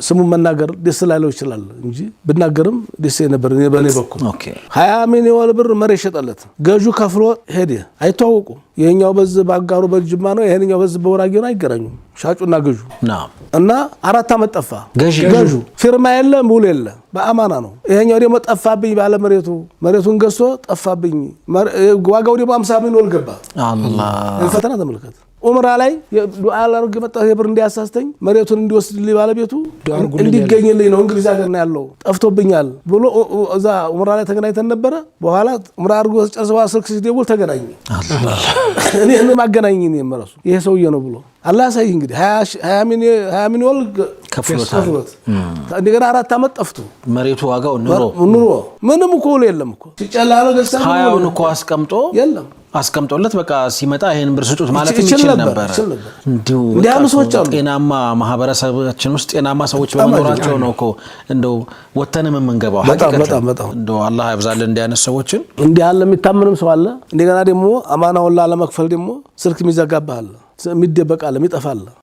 ስሙን መናገር ደስ ላይለው ይችላል እንጂ ብናገርም ደስ ነበር በኔ በኩል 20 ሚሊዮን ብር መሬት ሸጠለት ገጁ ከፍሎ ሄደ አይተዋወቁ የኛው በዝ ባጋሩ በጅማ ነው ይሄኛው በዝ በወራጌ ነው አይገናኙም ሻጩና ገጁ እና 4 አመት ጠፋ ገጁ ፊርማ የለም ውል የለም በአማና ነው ይሄኛው ደግሞ ጠፋብኝ ባለ መሬቱን ገሶ ጠፋብኝ ዋጋው ደግሞ 50 ሚሊዮን ገባ አላህ ፈተና ተመልከተ ኡምራ ላይ ዱዓ አርግ መጣ የብር እንዲያሳስተኝ መሬቱን እንዲወስድልኝ ባለቤቱ እንዲገኝልኝ ነው እንግሊዝ ሀገር ነው ያለው ጠፍቶብኛል ብሎ እዛ ኡምራ ላይ ተገናኝተን ነበር በኋላ ኡምራ አርጎ ጨርሰው ስልክ ሲደውል ተገናኘ እኔ ማገናኘኝ የመረሱ ይሄ ሰውዬ ነው ብሎ አላህ ሳይ እንግዲህ 20 ሚሊዮን ከፍሎት እንደገና 4 አመት ጠፍቶ መሬቱ ዋጋው ኑሮ ምንም እኮ የለም እኮ ሲጨላለ ገሳ 20 እኮ አስቀምጦ የለም አስቀምጦለት በቃ ሲመጣ ይሄን ብር ስጡት ማለት ይችላል ነበር እንዲያሉ ሰዎች አሉ ጤናማ ማህበረሰባችን ውስጥ ጤናማ ሰዎች በመኖራቸው ነው እኮ እንደው ወተንም መንገባው በጣም እንደው አላህ ያብዛልን እንዲያነስ ሰዎችን እንዲያለ የሚታመንም ሰው አለ እንደገና ደግሞ አማናውን ለመክፈል ደግሞ ስልክ የሚዘጋባል የሚደበቃል የሚጠፋል